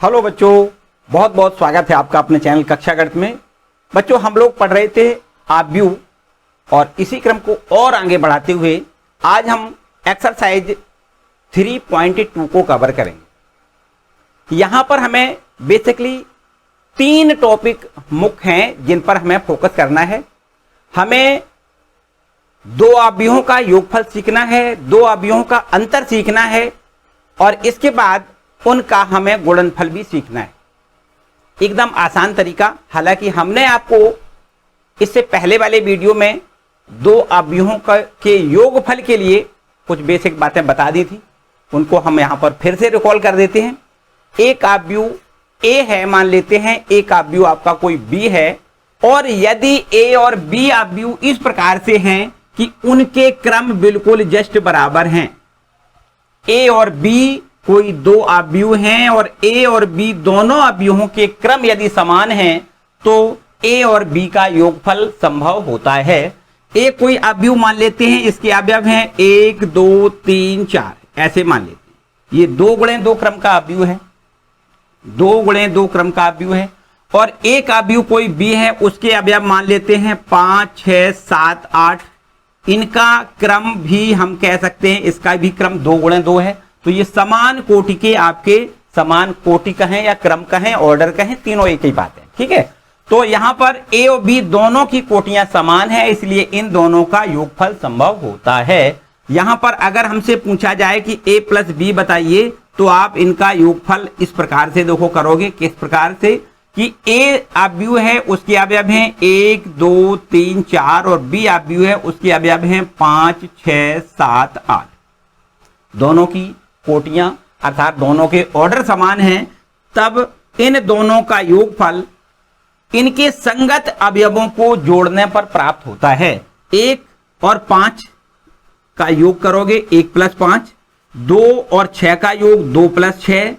Hello बच्चों, बहुत बहुत स्वागत है आपका अपने चैनल कक्षा गणित में। बच्चों, हम लोग पढ़ रहे थे आव्यूह और इसी क्रम को और आगे बढ़ाते हुए आज हम एक्सरसाइज 3.2 को कवर करेंगे। यहां पर हमें बेसिकली 3 टॉपिक मुख्य हैं जिन पर हमें फोकस करना है। हमें 2 अवयवों का योगफल सीखना है, 2 अवयवों का अंतर सीखना है और इसके बाद उनका हमें गुणनफल भी सीखना है। एकदम आसान तरीका। हालांकि हमने आपको इससे पहले वाले वीडियो में 2 अवयवों के योगफल के लिए कुछ बेसिक बातें बता दी थी, उनको हम यहां पर फिर से रिकॉल कर देते हैं। एक अवयव ए है, मान लेते हैं एक अवयव आपका कोई बी है, और यदि ए और बी अवयव इस प्रकार से हैं कि उनके क्रम बिल्कुल जस्ट बराबर हैं। ए और बी कोई 2 अवयव हैं और ए और बी दोनों अवयवों के क्रम यदि समान हैं तो ए और बी का योगफल संभव होता है। ए कोई अवयव मान लेते हैं, इसके अवयव हैं 1 2 3 4, ऐसे मान लेते हैं। ये 2 गुणे 2 क्रम का अवयव है, 2 गुणे 2 क्रम का अवयव है। और एक अवयव कोई बी है, उसके अवयव मान लेते हैं 5 6 7 8। इनका क्रम भी हम कह सकते हैं, इसका भी क्रम 2 गुणे 2 है। तो ये समान कोटि के आपके समान कोटि कहें या क्रम कहें, ऑर्डर कहें, तीनों एक ही बात है। ठीक है, तो यहां पर ए और बी दोनों की कोटियां समान है, इसलिए इन दोनों का योगफल संभव होता है। यहां पर अगर हमसे पूछा जाए कि ए प्लस बी बताइए, तो आप इनका योगफल इस प्रकार से देखो करोगे। किस प्रकार से कि ए अवयव है, उसके अवयव हैं 1 2 3 4 और बी अवयव है, उसके अवयव हैं 5 6 7 8। दोनों की कोटियां अर्थात दोनों के ऑर्डर समान हैं, तब इन दोनों का योगफल इनके संगत अवयवों को जोड़ने पर प्राप्त होता है। 1 और 5 का योग करोगे 1 प्लस 5, 2 और 6 का योग 2 प्लस 6,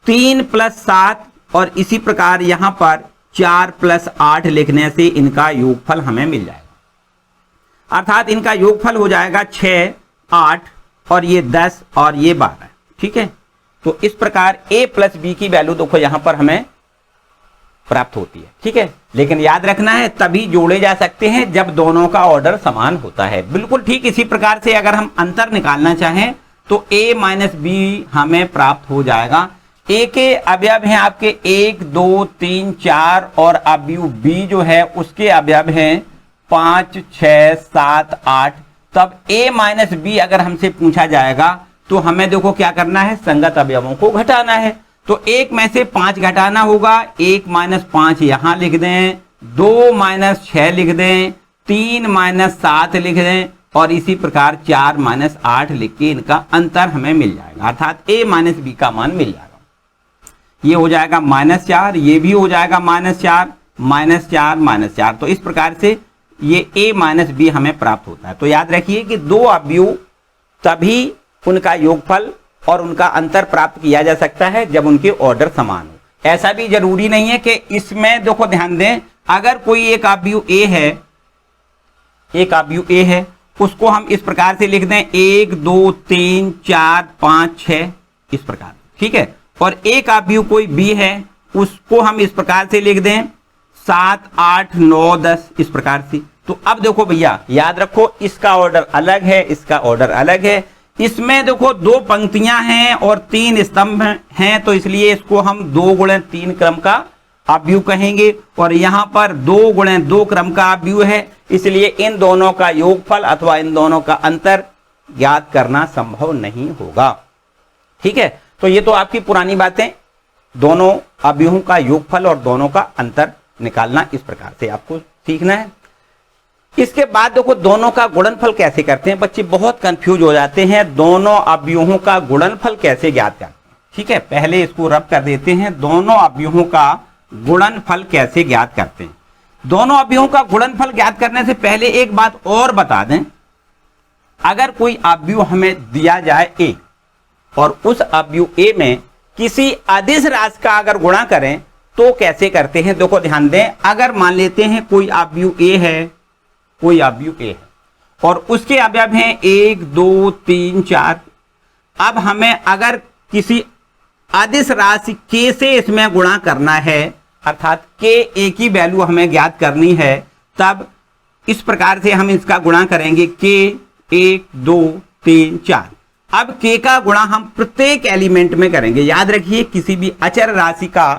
3 प्लस 7 और इसी प्रकार यहां पर 4 प्लस 8 लिखने से इनका योगफल हमें मिल जाएगा। अर्थात इनका योगफल हो जाएगा 6 8 और ये 10 और ये 12। ठीक है, तो इस प्रकार a प्लस बी की वैल्यू देखो यहां पर हमें प्राप्त होती है। ठीक है, लेकिन याद रखना है तभी जोड़े जा सकते हैं जब दोनों का ऑर्डर समान होता है। बिल्कुल ठीक इसी प्रकार से अगर हम अंतर निकालना चाहें तो a माइनस बी हमें प्राप्त हो जाएगा। a के अवयव हैं आपके 1 2 3 4 और अवयव b जो है उसके अवयव हैं 5 6 7 8। तब a माइनस बी अगर हमसे पूछा जाएगा तो हमें देखो क्या करना है, संगत अवयवों को घटाना है। तो 1 में से 5 घटाना होगा, 1 माइनस 5 यहां लिख दें, 2 माइनस 6 लिख दें, 3 माइनस 7 लिख दें और इसी प्रकार 4 माइनस 8 लिख के इनका अंतर हमें मिल जाएगा। अर्थात a माइनस बी का मान मिल जाएगा। ये हो जाएगा -4, ये भी हो जाएगा -4 -4। तो इस प्रकार से ये a माइनस बी हमें प्राप्त होता है। तो याद रखिए कि 2 अवयव तभी उनका योगफल और उनका अंतर प्राप्त किया जा सकता है जब उनके ऑर्डर समान हो। ऐसा भी जरूरी नहीं है कि इसमें देखो ध्यान दें, अगर कोई एक अवयव ए है, एक अवयव ए है, उसको हम इस प्रकार से लिख दें 1 2 3 4 5 6 इस प्रकार। ठीक है, और एक अवयव कोई बी है, उसको हम इस प्रकार से लिख दें 7 8 9 10 इस प्रकार से। तो अब देखो भैया याद रखो, इसका ऑर्डर अलग है, इसका ऑर्डर अलग है। इसमें देखो 2 पंक्तियां हैं और 3 स्तंभ हैं, तो इसलिए इसको हम 2 गुणे 3 क्रम का अवयव कहेंगे। और यहां पर 2 गुणे 2 क्रम का अवयव है, इसलिए इन दोनों का योगफल अथवा इन दोनों का अंतर ज्ञात करना संभव नहीं होगा। ठीक है, तो ये तो आपकी पुरानी बातें, दोनों अवयवों का योगफल और दोनों का अंतर निकालना इस प्रकार से आपको सीखना है। इसके बाद देखो दोनों का गुणनफल कैसे करते हैं। बच्चे बहुत कंफ्यूज हो जाते हैं, दोनों अवयवों का गुणनफल कैसे ज्ञात करते हैं। ठीक है, पहले इसको रब कर देते हैं, दोनों अवयवों का गुणनफल कैसे ज्ञात करते हैं। दोनों अवयवों का गुणनफल ज्ञात करने से पहले एक बात और बता दें, अगर कोई अवयव हमें दिया जाए a और उस अवयव a में किसी अदिश राशि का अगर गुणा करें तो कैसे करते हैं। देखो ध्यान दें, अगर मान लेते हैं कोई अवयव a है, कोई अवयव a है और उसके अवयव हैं 1 2 3 4। अब हमें अगर किसी अदिश राशि k से इसमें गुणा करना है, अर्थात k एक ही वैल्यू हमें ज्ञात करनी है, तब इस प्रकार से हम इसका गुणा करेंगे k 1 2 3 4। अब k का गुणा हम प्रत्येक एलिमेंट में करेंगे। याद रखिए किसी भी अचर राशि का,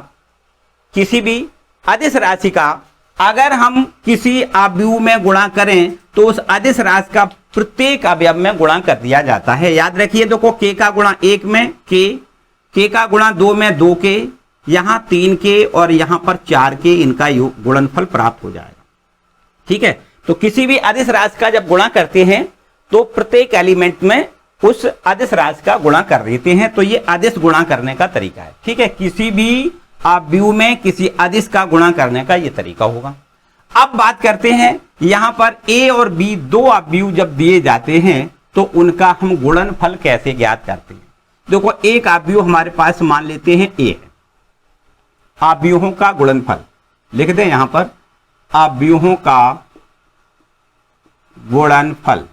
किसी भी अदिश राशि का अगर हम किसी अवयव में गुणा करें तो उस अदिश राशि का प्रत्येक अवयव में गुणा कर दिया जाता है। याद रखिए देखो k का गुणा 1 में k का गुणा 2 में 2k, यहां 3k और यहां पर 4k, इनका गुणनफल प्राप्त हो जाएगा। ठीक है, तो किसी भी अदिश राशि का जब गुणा करते हैं तो प्रत्येक एलिमेंट में उस अदिश राशि का गुणा कर देते हैं। तो ये अदिश गुणा करने का तरीका है। ठीक है, किसी भी अवयव में किसी अदिश का गुणा करने का ये तरीका होगा। अब बात करते हैं यहां पर a और b दो अवयव जब दिए जाते हैं तो उनका हम गुणनफल कैसे ज्ञात करते हैं। देखो एक अवयव हमारे पास मान लेते हैं a है, अवयवों का गुणनफल लिख दें यहां पर, अवयवों का गुणनफल,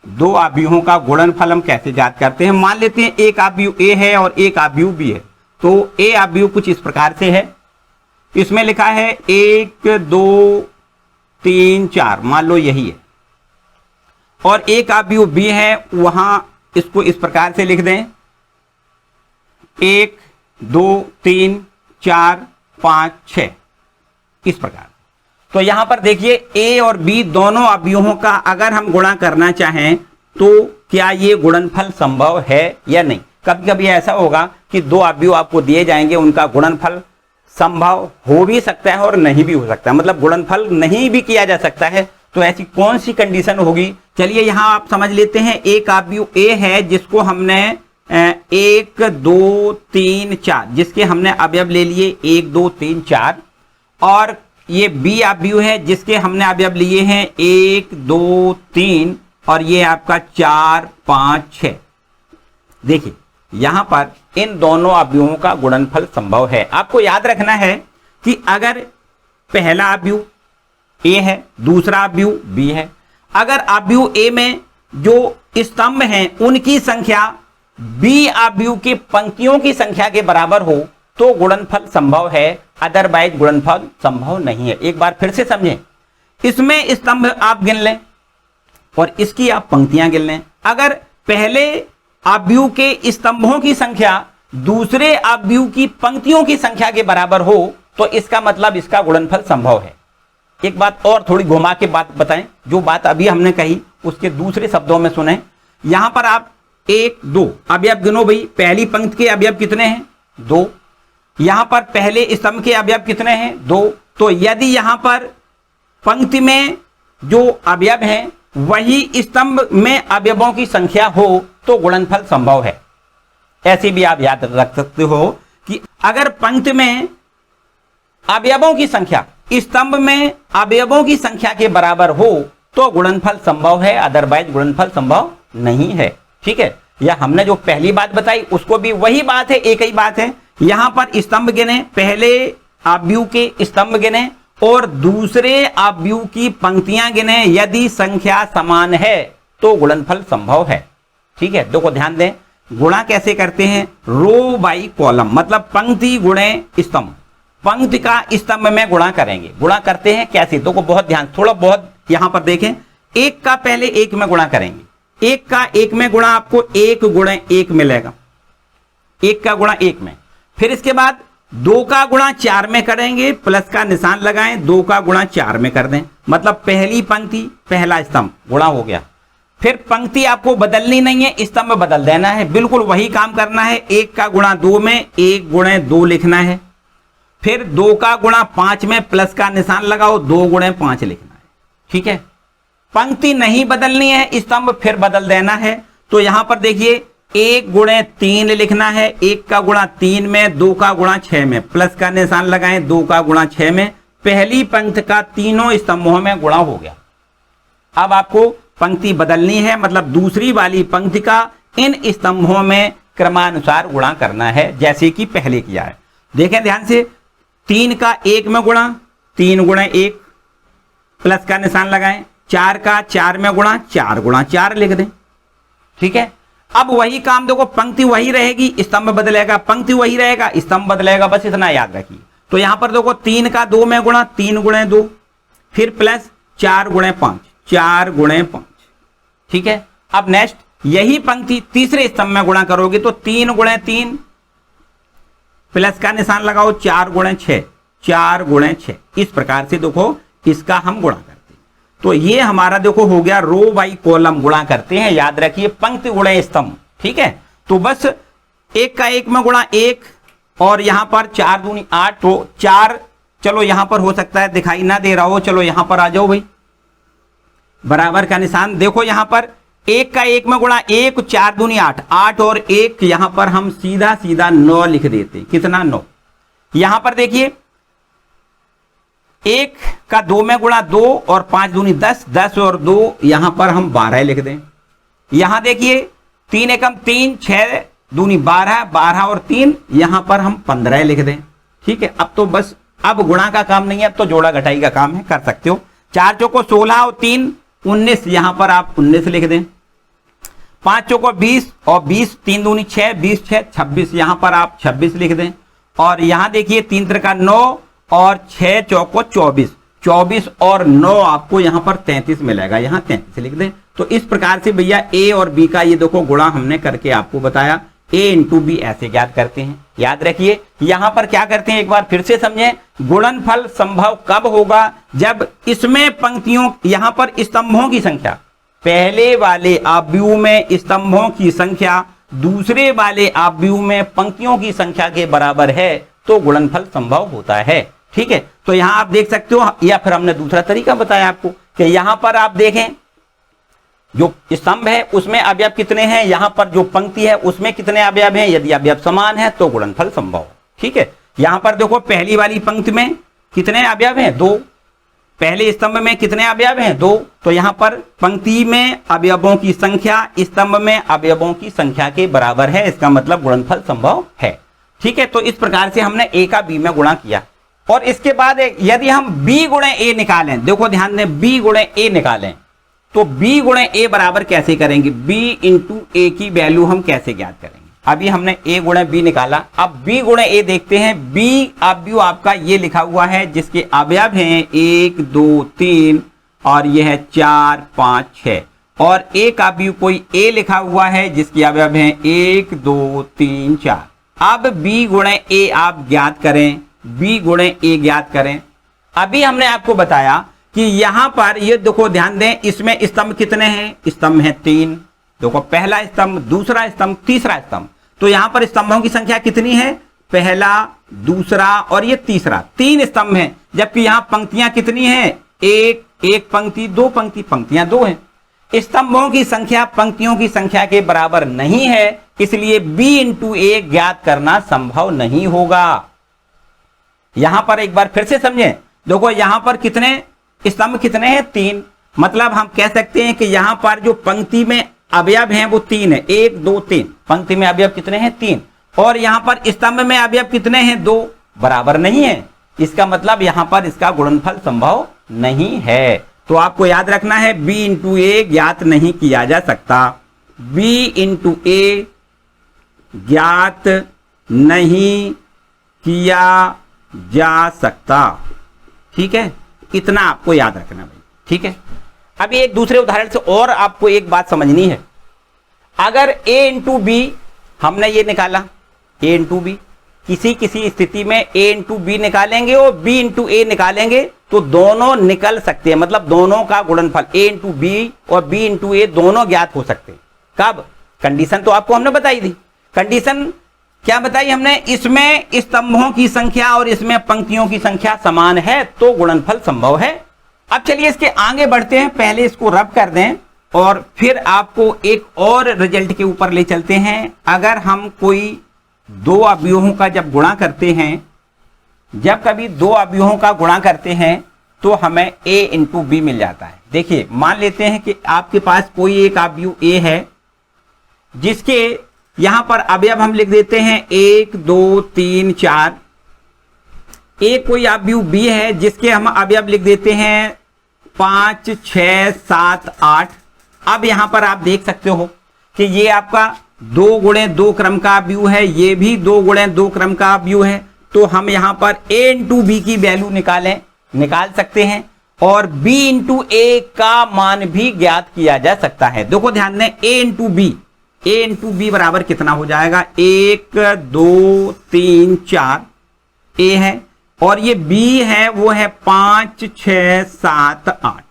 दो अवयवों का गुणनफल हम कैसे ज्ञात करते हैं। मान लेते हैं एक अवयव a है और एक अवयव b है, तो a अवयव कुछ इस प्रकार से है, इसमें लिखा है 1 2 3 4, मान लो यही है, और एक अवयव b है, वहां इसको इस प्रकार से लिख दें 1 2 3 4 5 6, इस प्रकार। तो यहां पर देखिए a और b दोनों अवयवों का अगर हम गुणा करना चाहें तो क्या ये गुणनफल संभव है या नहीं। कभी कभी ऐसा होगा कि दो अवयव आपको दिए जाएंगे, उनका गुणनफल संभव हो भी सकता है और नहीं भी हो सकता है, मतलब गुणनफल नहीं भी किया जा सकता है। तो ऐसी कौन सी कंडीशन होगी, चलिए यहां आप समझ लेते हैं। एक अवयव a है जिसको हमने 1 2 3 4, जिसके हमने अवयव ले लिए 1 2 3 4, और ये b अवयव है जिसके हमने अवयव लिए हैं 1 2 3, और ये आपका 4 5 6। देखिए यहां पर इन दोनों अवयवों का गुणनफल संभव है। आपको याद रखना है कि अगर पहला अवयव a है, दूसरा अवयव b है, अगर अवयव a में जो स्तंभ हैं उनकी संख्या b अवयव के पंक्तियों की संख्या के बराबर हो तो गुणनफल संभव है, अदरवाइज गुणनफल संभव नहीं है। एक बार फिर से समझें, इसमें स्तंभ आप गिन लें और इसकी आप पंक्तियां गिन लें। अगर पहले अवयव के स्तंभों की संख्या दूसरे अवयव की पंक्तियों की संख्या के बराबर हो तो इसका मतलब इसका गुणनफल संभव है। एक बात और थोड़ी घुमा के बात बताएं, जो बात अभी हमने कही उसके दूसरे शब्दों में सुने। यहां पर आप 1 2 अवयव गिनो भाई, पहली पंक्ति के अवयव कितने हैं 2, यहां पर पहले स्तंभ के अवयव कितने हैं 2। तो यदि यहां पर पंक्ति में जो अवयव हैं वही स्तंभ में अवयवों की संख्या हो तो गुणनफल संभव है। ऐसे भी आप याद रख सकते हो कि अगर पंक्ति में अवयवों की संख्या स्तंभ में अवयवों की संख्या के बराबर हो तो गुणनफल संभव है, अदरवाइज गुणनफल संभव नहीं है। ठीक है, या हमने जो पहली बात बताई उसको भी वही बात है, एक ही बात है। यहां पर स्तंभ गिने, पहले अवयव के स्तंभ गिने और दूसरे अवयव की पंक्तियां गिने, यदि संख्या समान है तो गुणनफल संभव है। ठीक है, देखो ध्यान दें, गुणा कैसे करते हैं, रो बाई कॉलम, मतलब पंक्ति गुणे स्तंभ, पंक्ति का स्तंभ में गुणा करेंगे। गुणा करते हैं कैसे, देखो बहुत ध्यान, थोड़ा बहुत यहां पर देखें, एक का पहले एक में गुणा करेंगे, एक का एक में गुणा आपको 1 गुणे 1 मिलेगा, एक का गुणा 1 में। फिर इसके बाद 2 का गुणा 4 में करेंगे, प्लस का निशान लगाएं, 2 का गुणा 4 में कर दें, मतलब पहली पंक्ति पहला स्तंभ गुणा हो गया। फिर पंक्ति आपको बदलनी नहीं है, स्तंभ बदल देना है, बिल्कुल वही काम करना है। 1 का गुणा 2 में 1 गुणे 2 लिखना है, फिर 2 का गुणा 5 में प्लस का निशान लगाओ, 2 गुणे 5 लिखना है। ठीक है, पंक्ति नहीं बदलनी है, स्तंभ फिर बदल देना है। तो यहां पर देखिए 1 गुणे 3 लिखना है, 1 का गुणा 3 में, 2 का गुणा 6 में, प्लस का निशान लगाएं, 2 का गुणा 6 में, पहली पंक्ति का तीनों स्तंभों में गुणा हो गया। अब आपको पंक्ति बदलनी है, मतलब दूसरी वाली पंक्ति का इन स्तंभों में क्रमानुसार गुणा करना है, जैसे कि पहले किया है। देखें ध्यान से, 3 का 1 में गुणा, 3 गुणे 1 प्लस का निशान लगाएं, 4 का 4 में गुणा, 4 गुणा 4 लिख दें। ठीक है, अब वही काम देखो, पंक्ति वही रहेगी, स्तंभ बदलेगा, पंक्ति वही रहेगा, स्तंभ बदलेगा, बस इतना याद रखिए। तो यहां पर देखो 3 का 2 में गुणा, 3 गुणे 2, फिर प्लस 4 गुणे 5, 4 गुणे 5, ठीक है। अब नेक्स्ट यही पंक्ति तीसरे स्तंभ में गुणा करोगे तो 3 गुणे 3, प्लस का निशान लगाओ, 4 गुणे 6, 4 गुणे 6, इस प्रकार से देखो इसका हम गुणा करते हैं। तो ये हमारा देखो हो गया रो बाई कॉलम गुणा करते हैं, याद रखिए पंक्ति गुणे स्तंभ, ठीक है। तो बस 1 का 1 में गुणा 1, और यहां पर 4 दूनी 8, तो 4, चलो यहां पर हो सकता है दिखाई ना दे रहा हो, चलो यहां पर आ जाओ भाई, बराबर का निशान देखो, यहां पर 1 का 1 में गुणा 1, 4 दूनी 8, 8 और 1, यहां पर हम सीधा सीधा 9 लिख देते, कितना 9। यहां पर देखिए 1 का 2 में गुणा 2 और 5 दूनी 10, 10 और 2, यहां पर हम 12 लिख दें। यहां देखिए 3 एकम 3, 6 दूनी 12, 12 और 3, यहां पर हम 15 लिख दें, ठीक है। अब तो बस अब गुणा का काम नहीं है, अब तो जोड़ा घटाई का काम है, कर सकते हो। 4 चौको 16 और 3 19, यहां पर आप 19 लिख दें। 5 चौको 20 और 20, 3 दूनी 6, 20 6 26, यहां पर आप 26 लिख दें। और यहां देखिए 3 त्रिका 9 और 6 चौको 24, 24 और 9 आपको यहां पर 33 मिलेगा, यहां 33 लिख दें। तो इस प्रकार से भैया ए और बी का ये देखो गुणा हमने करके आपको बताया, ए इंटू बी ऐसे ज्ञात करते हैं। याद रखिए यहां पर क्या करते हैं, एक बार फिर से समझें, गुणनफल संभव कब होगा, जब इसमें पंक्तियों, यहां पर स्तंभों की संख्या पहले वाले आव्यूह में स्तंभों की संख्या दूसरे वाले आव्यूह में पंक्तियों की संख्या के बराबर है, तो गुणनफल संभव होता है, ठीक है। तो यहां आप देख सकते हो, या फिर हमने दूसरा तरीका बताया आपको कि यहां पर आप देखें जो स्तंभ है उसमें अवयव कितने हैं, यहां पर जो पंक्ति है उसमें कितने अवयव हैं, यदि अवयव समान है तो गुणनफल संभव, ठीक है। यहां पर देखो पहली वाली पंक्ति में कितने अवयव हैं, 2, पहले स्तंभ में कितने अवयव हैं, 2, तो यहां पर पंक्ति में अवयवों की संख्या स्तंभ में अवयवों की संख्या के बराबर है, इसका मतलब गुणनफल संभव है, ठीक है। तो इस प्रकार से हमने ए का बी में गुणा किया। और इसके बाद यदि हम बी गुणे ए निकालें, देखो ध्यान दें, बी गुणे ए निकालें तो b गुणे ए बराबर कैसे करेंगे, b इंटू ए की वैल्यू हम कैसे ज्ञात करेंगे। अभी हमने a गुणे b निकाला, अब b गुणे ए देखते हैं। b अवयव आपका ये लिखा हुआ है जिसके अवयव हैं 1 2 3 और यह है 4 5 6, और एक अवयव कोई a लिखा हुआ है जिसके अवयव हैं 1 2 3 4। अब b गुणे ए आप ज्ञात करें, b गुणे ए ज्ञात करें। अभी हमने आपको बताया कि यहां पर ये देखो ध्यान दें, इसमें स्तंभ कितने हैं, स्तंभ है 3, देखो पहला स्तंभ, दूसरा स्तंभ, तीसरा स्तंभ। तो यहां पर स्तंभों की संख्या कितनी है, पहला, दूसरा और ये तीसरा, 3 स्तंभ हैं। जबकि यहां पंक्तियां कितनी हैं, एक पंक्ति, 2 पंक्ति, पंक्तियां 2 हैं। स्तंभों की संख्या पंक्तियों की संख्या के बराबर नहीं है, इसलिए b इंटू ए ज्ञात करना संभव नहीं होगा। यहां पर एक बार फिर से समझें, देखो यहां पर कितने स्तंभ कितने हैं, 3, मतलब हम कह सकते हैं कि यहां पर जो पंक्ति में अवयव हैं वो 3 है, 1 2 3, पंक्ति में अवयव कितने हैं, 3, और यहां पर स्तंभ में अवयव कितने हैं, 2, बराबर नहीं है। इसका मतलब यहां पर इसका गुणनफल संभव नहीं है। तो आपको याद रखना है b इंटू ए ज्ञात नहीं किया जा सकता, b इंटू ए ज्ञात नहीं किया जा सकता, ठीक है। इतना आपको याद रखना भाई, ठीक है। अभी एक दूसरे उदाहरण से और आपको एक बात समझनी है। अगर a इंटू बी हमने ये निकाला, a इंटू बी, किसी किसी स्थिति में a इंटू बी निकालेंगे और b इंटू ए निकालेंगे तो दोनों निकल सकते हैं, मतलब दोनों का गुणनफल a इंटू बी और b इंटू ए दोनों ज्ञात हो सकते हैं। कब, कंडीशन तो आपको हमने बताई थी। कंडीशन क्या बताई हमने, इसमें स्तंभों की संख्या और इसमें पंक्तियों की संख्या समान है तो गुणनफल संभव है। अब चलिए इसके आगे बढ़ते हैं, पहले इसको रब कर दें और फिर आपको एक और रिजल्ट के ऊपर ले चलते हैं। अगर हम कोई 2 अवयवों का जब गुणा करते हैं, जब कभी 2 अवयवों का गुणा करते हैं तो हमें a इंटू बी मिल जाता है। देखिए मान लेते हैं कि आपके पास कोई एक अवयव a है जिसके यहां पर अवयव हम लिख देते हैं 1 2 3 4। एक कोई अवयव b है जिसके हम अवयव लिख देते हैं 5 6 7 8। अब यहां पर आप देख सकते हो कि ये आपका 2 गुणे 2 क्रम का अवयव है, ये भी 2 गुणे 2 क्रम का अवयव है, तो हम यहां पर a इंटू बी की वैल्यू निकाल सकते हैं और b इंटू ए का मान भी ज्ञात किया जा सकता है। देखो ध्यान दें, a इंटू बी बराबर कितना हो जाएगा, 1 2 3 4 a है और ये b है वो है 5 6 7 8।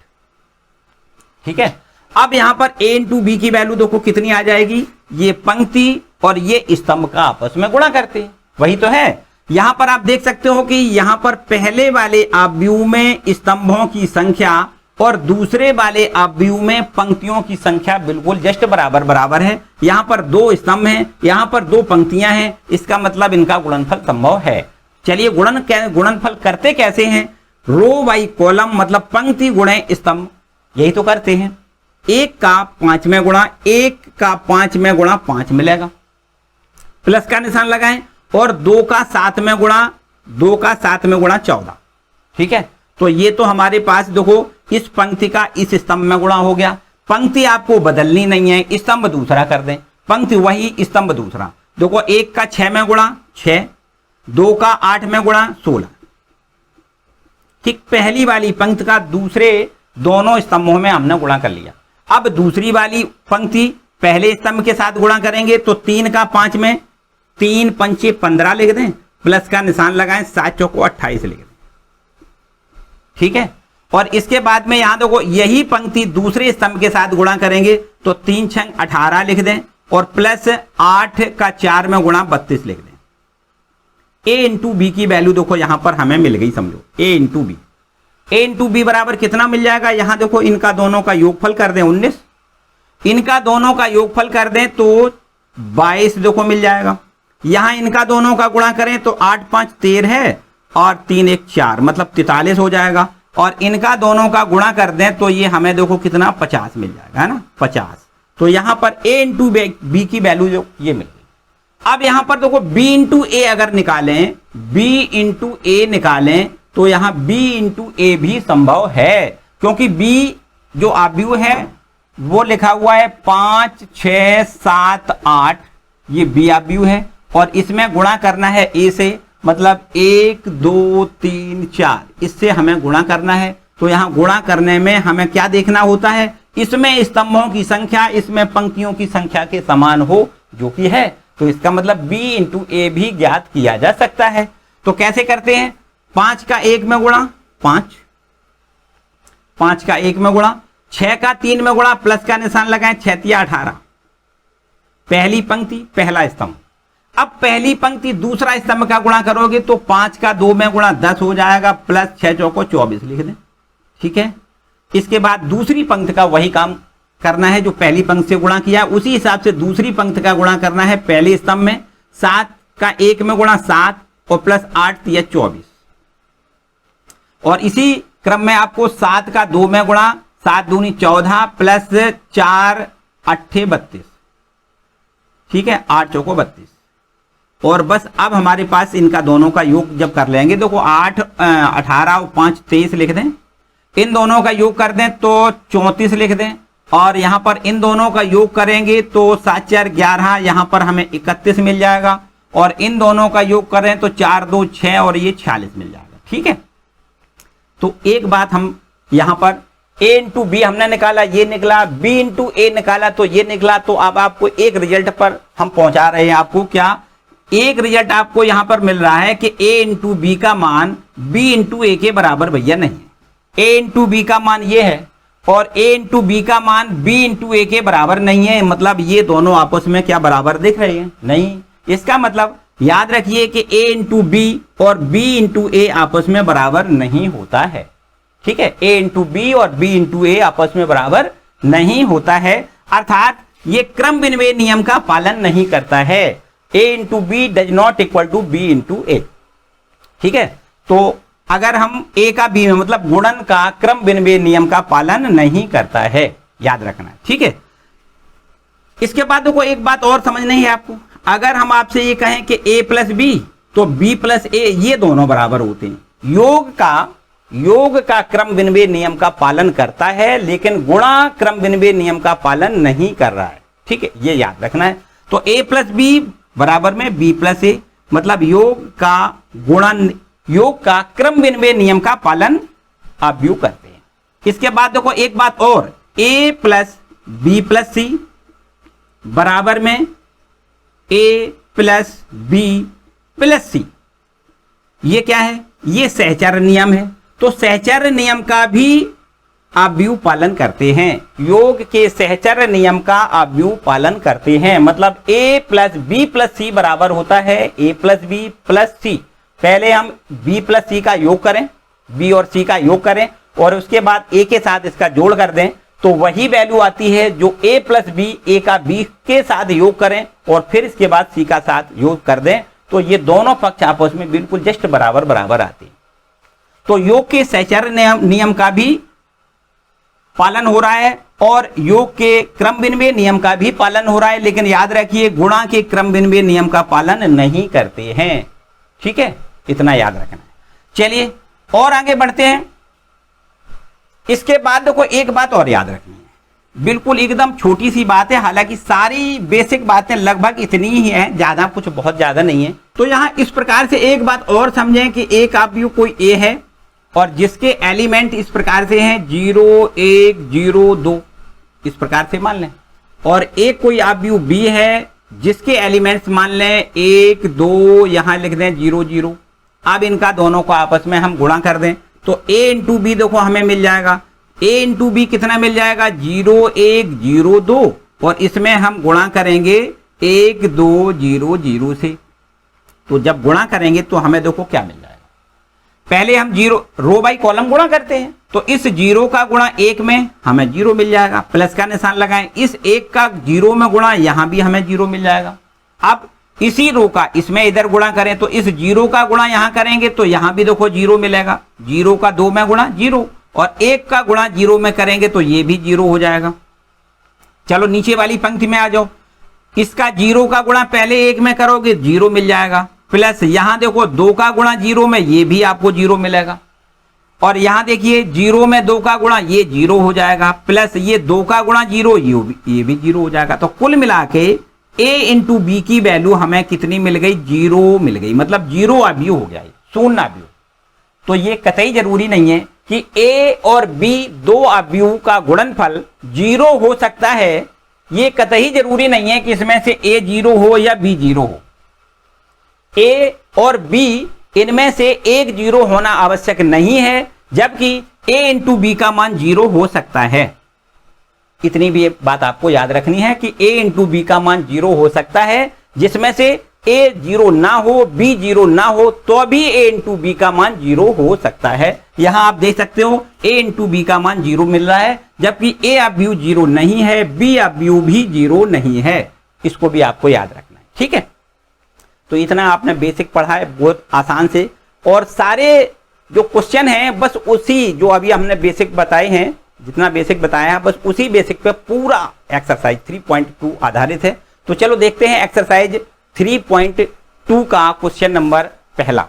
ठीक है, अब यहां पर a इंटू बी की वैल्यू देखो कितनी आ जाएगी, ये पंक्ति और ये स्तंभ का आपस में गुणा करते हैं, वही तो है। यहां पर आप देख सकते हो कि यहां पर पहले वाले अवयव में स्तंभों की संख्या और दूसरे वाले अवयव में पंक्तियों की संख्या बिल्कुल जस्ट बराबर है। यहां पर 2 स्तंभ हैं, यहां पर 2 पंक्तियां हैं, इसका मतलब इनका गुणनफल संभव है। चलिए गुणनफल करते कैसे हैं, रो बाई कॉलम मतलब पंक्ति गुणे स्तंभ, यही तो करते हैं। 1 का 5 में गुणा 1 का 5 में गुणा 5 मिलेगा, प्लस का निशान लगाएं और 2 का 7 में गुणा 2 का 7 में गुणा 14। ठीक है, तो ये तो हमारे पास देखो इस पंक्ति का इस स्तंभ में गुणा हो गया। पंक्ति आपको बदलनी नहीं है, स्तंभ दूसरा कर दें, पंक्ति वही स्तंभ दूसरा। देखो 1 का 6 में गुणा 6, 2 का 8 में गुणा 16। ठीक, पहली वाली पंक्ति का दूसरे दोनों स्तंभों में हमने गुणा कर लिया। अब दूसरी वाली पंक्ति पहले स्तंभ के साथ गुणा करेंगे तो 3 का 5 में 3 पंचे 15 लिख दें, प्लस का निशान लगाएं, 7 चौको 28 लिख दें। ठीक है, और इसके बाद में यहां देखो यही पंक्ति दूसरे स्तंभ के साथ गुणा करेंगे तो 3 छंग 18 लिख दें और प्लस 8 का 4 में गुणा 32 लिख दें। a इंटू बी की वैल्यू देखो यहां पर हमें मिल गई, समझो a इंटू बी बराबर कितना मिल जाएगा, यहां देखो इनका दोनों का योगफल कर दें 19, इनका दोनों का योगफल कर दें तो 22 देखो मिल जाएगा। यहां इनका दोनों का गुणा करें तो 8 5 13 है और 3 1 4 मतलब 43 हो जाएगा, और इनका दोनों का गुणा कर दें तो ये हमें देखो कितना 50 मिल जाएगा, है ना 50। तो यहां पर a इंटू बी की वैल्यू जो ये मिल गई। अब यहां पर देखो b इंटू ए अगर निकालें, b इंटू ए निकालें तो यहां b इंटू ए भी संभव है, क्योंकि b जो अवयव है वो लिखा हुआ है 5 6 7 8, ये b अवयव है और इसमें गुणा करना है a से, मतलब 1 2 3 4 इससे हमें गुणा करना है। तो यहां गुणा करने में हमें क्या देखना होता है, इसमें स्तंभों की संख्या इसमें पंक्तियों की संख्या के समान हो, जो कि है। तो इसका मतलब b इंटू ए भी ज्ञात किया जा सकता है। तो कैसे करते हैं, 5 का 1 में गुणा 5, 5 का 1 में गुणा, 6 का 3 में गुणा, प्लस का निशान लगाएं, 6 3 18, पहली पंक्ति पहला स्तंभ। अब पहली पंक्ति दूसरा स्तंभ का गुणा करोगे तो 5 का 2 में गुणा 10 हो जाएगा, प्लस 6 चौको 24 लिख दें। ठीक है, इसके बाद दूसरी पंक्ति का वही काम करना है जो पहली पंक्ति से गुणा किया, उसी हिसाब से दूसरी पंक्ति का गुणा करना है पहले स्तंभ में। 7 का 1 में गुणा 7 और प्लस 8 3 24, और इसी क्रम में आपको 7 का 2 में गुणा 7 दूनी 14 प्लस 4 8 32। ठीक है, 8 चौको 32, और बस अब हमारे पास इनका दोनों का योग जब कर लेंगे, देखो 8 18 और 5 23 लिख दें, इन दोनों का योग कर दें तो 34 लिख दें, और यहां पर इन दोनों का योग करेंगे तो 7 4 11, यहां पर हमें 31 मिल जाएगा, और इन दोनों का योग करें तो 4 2 6 और ये 46 मिल जाएगा। ठीक है, तो एक बात हम यहां पर a इंटू बी हमने निकाला, ये निकला, b इंटू ए निकाला तो ये निकला। तो अब आपको एक रिजल्ट पर हम पहुंचा रहे हैं, आपको क्या एक रिजल्ट आपको यहां पर मिल रहा है कि a इंटू बी का मान b इंटू ए के बराबर भैया नहीं है। a इंटू बी का मान ये है और a इंटू बी का मान b इंटू ए के बराबर नहीं है, मतलब ये दोनों आपस में क्या बराबर दिख रहे हैं, नहीं। इसका मतलब याद रखिए कि a इंटू बी और b इंटू ए आपस में बराबर नहीं होता है। ठीक है, a इंटू बी और b इंटू ए आपस में बराबर नहीं होता है, अर्थात ये क्रम विनिमय नियम का पालन नहीं करता है। a into B does not equal to b into A. ठीक है, तो अगर हम a का b में मतलब गुणन का क्रम विनिमय नियम का पालन नहीं करता है, याद रखना। ठीक है, इसके बाद देखो एक बात और समझनी है आपको, अगर हम आपसे ये कहें कि a प्लस बी तो b प्लस ए ये दोनों बराबर होते हैं। योग का क्रम विनिमय नियम का पालन करता है, लेकिन गुणा क्रम विनिमय नियम का पालन नहीं कर रहा है। ठीक है, ये याद रखना है। तो a प्लस बी बराबर में b प्लस ए, मतलब योग का गुणन, योग का क्रम विनिमय नियम का पालन आप व्यू करते हैं। इसके बाद देखो एक बात और, a प्लस बी प्लस सी बराबर में a प्लस बी प्लस सी, ये क्या है, ये सहचर्य नियम है। तो सहचर्य नियम का भी आप व्यू पालन करते हैं, योग के सहचर्य नियम का आप व्यू पालन करते हैं। मतलब a प्लस बी प्लस सी बराबर होता है a प्लस बी प्लस सी। पहले हम b प्लस सी का योग करें, b और c का योग करें, और उसके बाद a के साथ इसका जोड़ कर दें, तो वही वैल्यू आती है जो a प्लस बी, a का b के साथ योग करें और फिर इसके बाद c का साथ योग कर दें, तो ये दोनों पक्ष आपस में बिल्कुल जस्ट बराबर बराबर आते हैं। तो योग के सहचर्य नियम का भी पालन हो रहा है और योग के क्रम विनिमय नियम का भी पालन हो रहा है, लेकिन याद रखिए गुणा के क्रम विनिमय नियम का पालन नहीं करते हैं। ठीक है, इतना याद रखना है। चलिए और आगे बढ़ते हैं। इसके बाद देखो एक बात और याद रखनी है, बिल्कुल एकदम छोटी सी बात है, हालांकि सारी बेसिक बातें लगभग इतनी ही है, ज्यादा कुछ बहुत ज्यादा नहीं है। तो यहां इस प्रकार से एक बात और समझें कि एक आप व्यू कोई ए है और जिसके एलिमेंट इस प्रकार से हैं 0 1 0 2, इस प्रकार से मान लें, और एक कोई आप व्यू बी है जिसके एलिमेंट्स मान लें 1 2, यहां लिख दें 0 0। अब इनका दोनों को आपस में हम गुणा कर दें तो a इंटू बी देखो हमें मिल जाएगा, a इंटू बी कितना मिल जाएगा 0 1 0 2, और इसमें हम गुणा करेंगे 1 2 0 0 से। तो जब गुणा करेंगे तो हमें देखो क्या मिल जाएगा, पहले हम जीरो रो बाई कॉलम गुणा करते हैं, तो इस 0 का गुणा 1 में हमें 0 मिल जाएगा, प्लस का निशान लगाएं, इस 1 का 0 में गुणा यहां भी हमें 0 मिल जाएगा। अब इसी रो का इसमें इधर गुणा करें तो इस 0 का गुणा यहां करेंगे तो यहां भी देखो 0 मिलेगा, 0 का 2 में गुणा 0, और 1 का गुणा 0 में करेंगे तो ये भी 0 हो जाएगा। चलो नीचे वाली पंक्ति में आ जाओ, इसका 0 का गुणा पहले 1 में करोगे 0 मिल जाएगा, प्लस यहां देखो 2 का गुणा 0 में, ये भी आपको 0 मिलेगा, और यहां देखिए 0 में 2 का गुणा ये 0 हो जाएगा, प्लस ये 2 का गुणा 0 ये भी 0 हो जाएगा। तो कुल मिला के a इंटू बी की वैल्यू हमें कितनी मिल गई, 0 मिल गई, मतलब 0 अवयव हो गया, शून्य अवयव। तो ये कतई जरूरी नहीं है कि a और b दो अवयव का गुणनफल 0 हो सकता है, ये कतई जरूरी नहीं है कि इसमें से a 0 हो या b 0 हो। a और b इनमें से एक 0 होना आवश्यक नहीं है, जबकि a इंटू बी का मान 0 हो सकता है। इतनी भी बात आपको याद रखनी है कि a इंटू बी का मान 0 हो सकता है, जिसमें से a 0 ना हो b 0 ना हो तो भी a इंटू बी का मान 0 हो सकता है। यहां आप देख सकते हो a इंटू बी का मान 0 मिल रहा है, जबकि a अवयव 0 नहीं है, b अवयव भी 0 नहीं है। इसको भी आपको याद रखना है। ठीक है, तो इतना आपने बेसिक पढ़ा है बहुत आसान से, और सारे जो क्वेश्चन हैं बस उसी जो अभी हमने बेसिक बताए हैं, जितना बेसिक बताया है बस उसी बेसिक पे पूरा एक्सरसाइज 3.2 आधारित है। तो चलो देखते हैं एक्सरसाइज 3.2 का क्वेश्चन नंबर पहला।